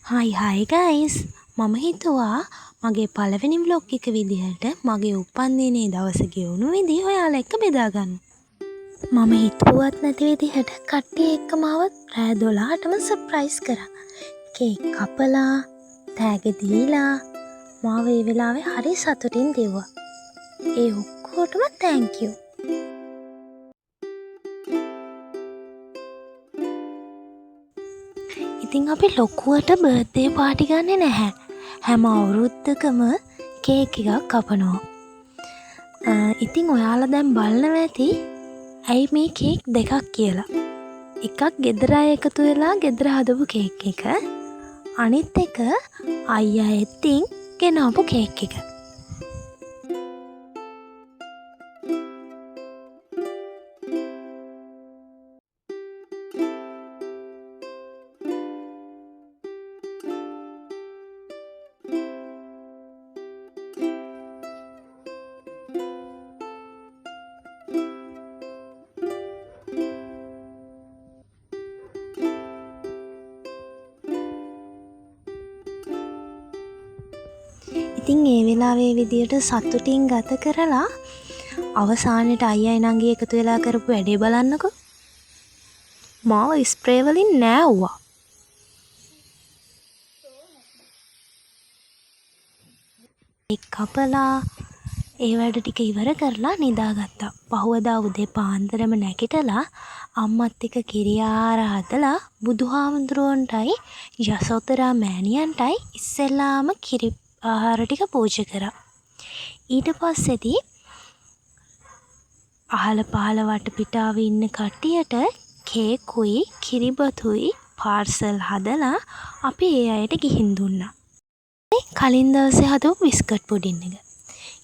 හයි guys, මම හිතුවා මගේ පළවෙනි ව්ලොග් එක විදිහට මගේ උපන්දිනේ දවස ගෙවුණු විදිහ ඔයාලා එක්ක බෙදා ගන්න. මම හිතුවත් නැති විදිහට කට්ටිය එක්ක මාව රෑ 12ටම සර්ප්‍රයිස් කරා. කේක් කපලා, තෑගි දීලා මාව ඒ වෙලාවේ හරි සතුටින් දිව්වා. ඒ ඔක්කොටම thank you. ඉතින් අපි ලොකුවට බර්ත්ඩේ පාටි ගන්නෙ නැහැ. හැම අවුරුද්දකම කේක් එකක් කපනවා. ඉතින් ඔයාලා දැන් බලනවා ඇති ඇයි මේ කේක් දෙකක් කියලා. එකක් ගෙදර අය එකතු වෙලා ගෙදර හදපු කේක් එක. අනිත් එක අයියා එතින් ගෙනාපු කේක් එක. ඉතින් ඒ වෙලාවේ විදියට සතුටින් ගත කරලා අවසානයේ අයියයි නංගි එකතු වෙලා කරපු වැඩේ බලන්නකෝ. මාව ස්ප්‍රේ වලින් නෑවුවා. ඒක කපලා ඒ වැඩ ටික ඉවර කරලා නිදාගත්තා. පහුවදා උදේ පාන්දරම නැගිටලා අම්මත් එක්ක කිරියාර හදලා බුදුහාමුදුරුවන්ටයි යසෝදරා මෑණියන්ටයි ඉස්සෙල්ලාම කිරි ආහාර ටික පූජා කරා. ඊට පස්සේදී අහල පහල වටපිටාවේ ඉන්න කට්ටියට කේකුයි කිරිබතුයි පාර්සල් හදලා අපි ඒ අයට ගිහින් දුන්නා. කලින් දවසේ හදපු බිස්කට් පුඩින් එක.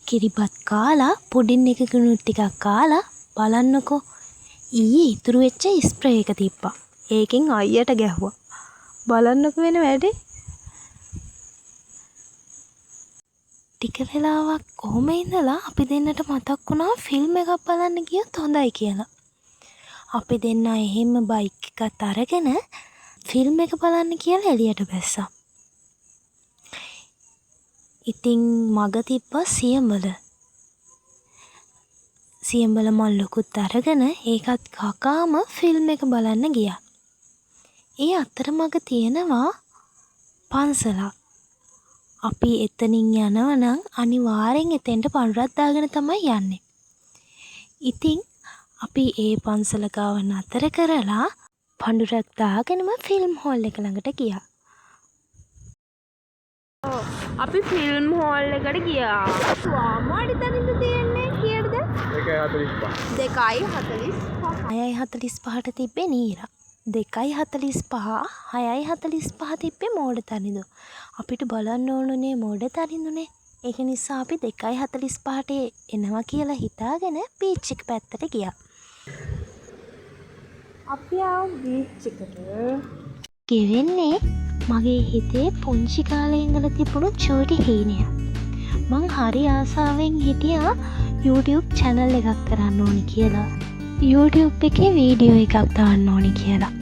කිරිබත් කාලා පුඩින් එකකුණු ටිකක් කාලා බලන්නකෝ ඊයේ ඉතුරු වෙච්ච ස්ප්‍රේ එක තිබ්බා. ඒකෙන් අයියට ගැහුවා. බලන්නකෝ වෙන වැඩේ. ටික වෙලාවක් කොහොම ඉඳලා අපි දෙන්නට මතක් වුණා ෆිල්ම් එකක් බලන්න ගියොත් හොඳයි කියලා. අපි දෙන්න එහෙම බයික් එකත් අරගෙන ෆිල්ම් එක බලන්න කියලා එළියට බැස්සා. ඉතින් මග තිබ්බා සියඹල. සියඹල මල්ලකුත් අරගෙන ඒකත් කකාම ෆිල්ම් එක බලන්න ගියා. ඒ අතරමඟ තියෙනවා පන්සලක්. අපි එතනින් යනවනම් අනිවාර්යෙන් එතෙන්ට පඳුරක් දාගෙන තමයි යන්නේ. ඉතින් අපි ඒ පන්සල ගාව නතර කරලා පඳුරක් දාගෙනම ෆිල්ම් හෝල් එක ළඟට ගියා. අපි ෆිල්ම් හෝල් එකට ගියා. වාමාඩි තනින්ද තියෙන්නේ කීයටද? 2:45ට තිබ්බේ නීරා. 2:45 6:45 තිබ්බේ මෝඩ තනිදු. අපිට බලන්න ඕනුනේ මෝඩ තනිදුනේ. ඒක නිසා අපි 2:45ට එනවා කියලා හිතාගෙන බීච් එක පැත්තට ගියා. අපි ආව බීච් එකට. ගෙවෙන්නේ මගේ හිතේ පුංචි කාලේ ඉඳලා තිබුණු චූටි හීනයක්. මං හරි ආසාවෙන් හිටියා YouTube channel එකක් කරන්න ඕනි කියලා. YouTube එකේ වීඩියෝ එකක් දාන්න ඕනි කියලා.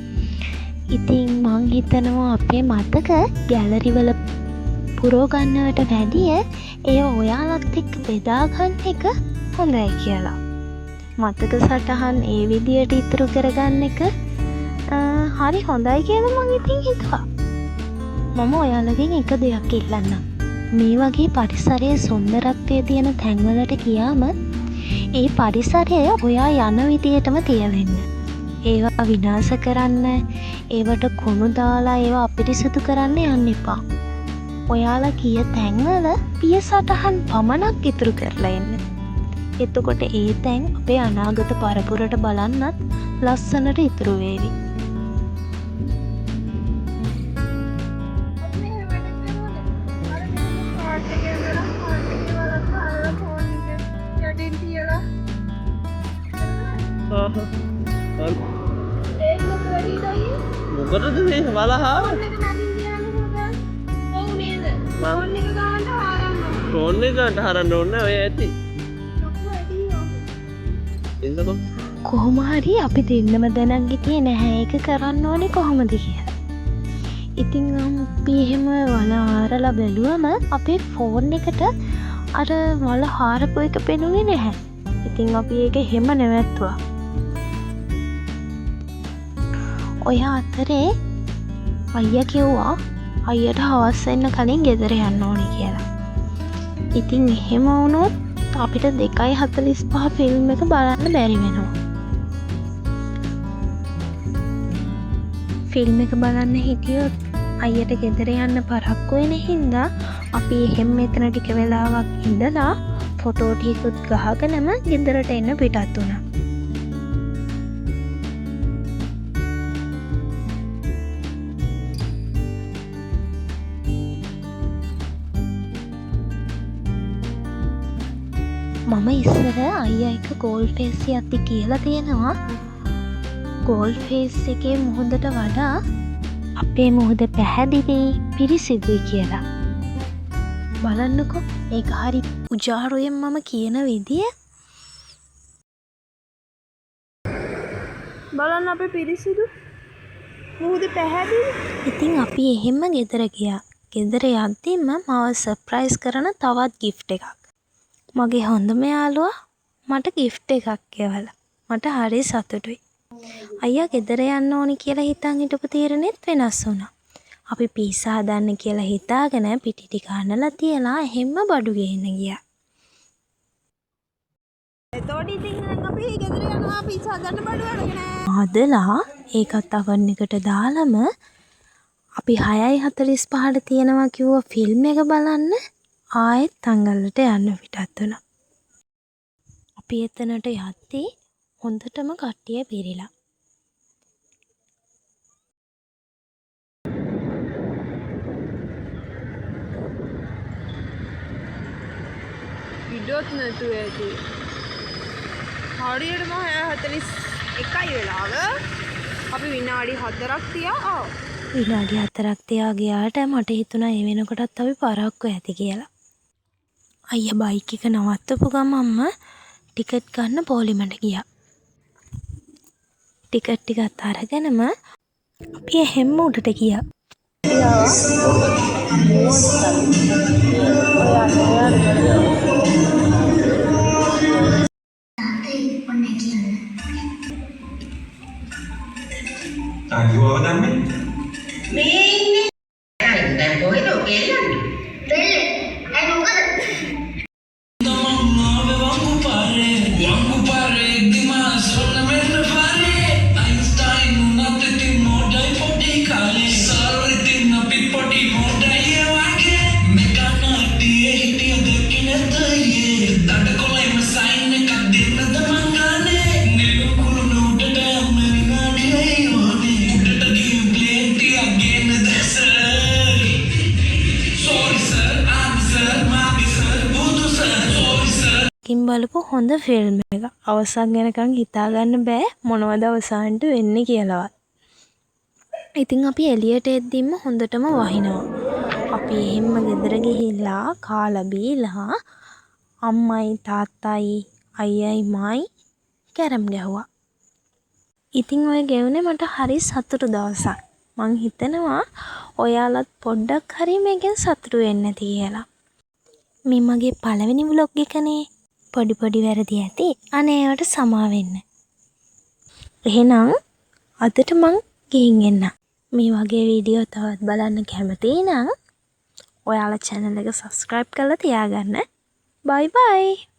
ඉතින් මං හිතනවා අපේ මතක ගැලරි වල පුරව ගන්නවට වැඩිය ඒ ඔයාලත් එක්ක බෙදා ගන්න එක හොඳයි කියලා. මතක සටහන් ඒ විදියට ඉතුරු කරගන්න එක හරි හොඳයි කියලා මං ඉතින් හිතුවා. මම ඔයාලගෙන් එක දෙයක් ඉල්ලන්නම්. මේ වගේ පරිසරයේ සුන්දරත්වය තියෙන තැන්වලට ගියාම ඒ පරිසරය ඔයා යන විදියටම තියවෙන්න. ඒවා විනාශ කරන්න, ඒවට කුණු දාලා ඒවා අපිරිසිදු කරන්න යන්න එපා. ඔයාලා ගිය තැන්වල පිය සටහන් පමණක් ඉතුරු කරලා එන්න. එතකොට ඒ තැන් අපේ අනාගත පරපුරට බලන්නත් ලස්සනට ඉතුරු වේවි. මොකටද මේ බලහා ෆෝන් එකට හරන්න ඕනේ ඔය ඇති. එන්නකො කොහොම හරි අපි දෙන්නම දැනන් හිටියේ නැහැ ඒක කරන්න ඕනේ කොහොමද කියලා. ඉතින් අපි එහෙම වල හාරලා බැලුවම අපේ ෆෝන් එකට අර වල හාරපු එක පෙනුනේ නැහැ. ඉතින් අපි ඒක එහෙම නැවැත්තුවා. ඔය අතරේ අයියා කිව්වා අයියට හවස් වෙන්න කලින් ගෙදර යන්න ඕනේ කියලා. ඉතින් එහෙම වුණොත් අපිට 2:45 ෆිල්ම් එක බලන්න බැරි වෙනවා. ෆිල්ම් එක බලන්න හිටියොත් අයියට ගෙදර යන්න පරක්කු වෙන හින්දා අපි එහෙම මෙතන ටික වෙලාවක් ඉඳලා ෆොටෝ ටිකුත් ගහගෙනම ගෙදරට එන්න පිටත් වුණා. මම ඉස්සර අයියා එක ගෝල් ෆේස් යද්දි කියලා තියෙනවා ගෝල් ෆේස් එකේ මුහුදට වඩා අපේ මුහුද පැහැදිලි පිරිසිදුයි කියලා. බලන්නකෝ ඒක හරි උජාරුවෙන් මම කියන විදිය. බලන්න අපේ පිරිසිදු මුහුද පැහැදිලි. ඉතින් අපි එහෙම ගෙදර ගියා. ගෙදර යද්දිම මාව සර්ප්‍රයිස් කරන තවත් ගිෆ්ට් එකක්. මගේ හොඳම යාළුවා මට ගිෆ්ට් එකක් ගෙවලා. මට හරි සතුටුයි. අයියා ගෙදර යන්න ඕනි කියලා හිතන් හිටපු තීරණෙත් වෙනස් වුණා. අපි පීසා හදන්න කියලා හිතාගෙන පිටි ටික අනලා තියලා එහෙම්ම බඩු ගේන්න ගියා. එතකොට ඉතින් අපි ගෙදර යනවා පීසා හදන්න බඩු අරගෙන. හදලා ඒකත් අවන් එකට දාලම අපි 6:45ට තියෙනවා කිව්ව ෆිල්ම් එක බලන්න ආයෙත් තංගල්ලට යන්න පිටත් වුණා. අපි එතනට යද්දී හොඳටම කට්ටිය පිරිලා. ඉඩොත් නැතුව ඇති. හරියටම 6:41යි වෙලාව. අපි විනාඩි 4ක් තියා විනාඩි 4ක් තියා ගියාට මට හිතුණා ඒ වෙනකොටත් අපි පරක්කු ඇති කියලා. අයියා බයික් එක නවත්තපු ගමන්ම ටිකට් ගන්න පොලිමට ගියා. ටිකට් ටිකත් අරගෙනම අපි එහෙම්ම උඩට ගියා. අයියෝ දන්නේ මේ ඉන්නේ දැන් කොහෙද ගෙල්ලන්නේ දෙල්ල අය මොකද කින් බලපු හොඳ ෆිල්ම් එක. අවසන් වෙනකන් හිතාගන්න බෑ මොනවද අවසානට වෙන්නේ කියලාවත්. ඉතින් අපි එළියට එද්දිම හොඳටම වහිනවා. අපි එහෙම්ම ගෙදර ගිහිල්ලා කාලා බීලා අම්මයි තාත්තයි අයියයි මායි කැරම් ගැහුවා. ඉතින් ඔය ගෙවුනේ මට හරි සතුටු දවසක්. මං හිතනවා ඔයාලත් පොඩ්ඩක් හරි මේකෙන් සතුටු වෙන්න ඇති කියලා. මේ මගේ පළවෙනි ව්ලොග් එකනේ. පොඩි වැරදි ඇති. අනේ ඒවට සමා වෙන්න. එහෙනම් අදට මං ගිහින් එන්න. මේ වගේ වීඩියෝ තවත් බලන්න කැමති නම් ඔයාලා channel එක subscribe කරලා තියාගන්න. bye bye.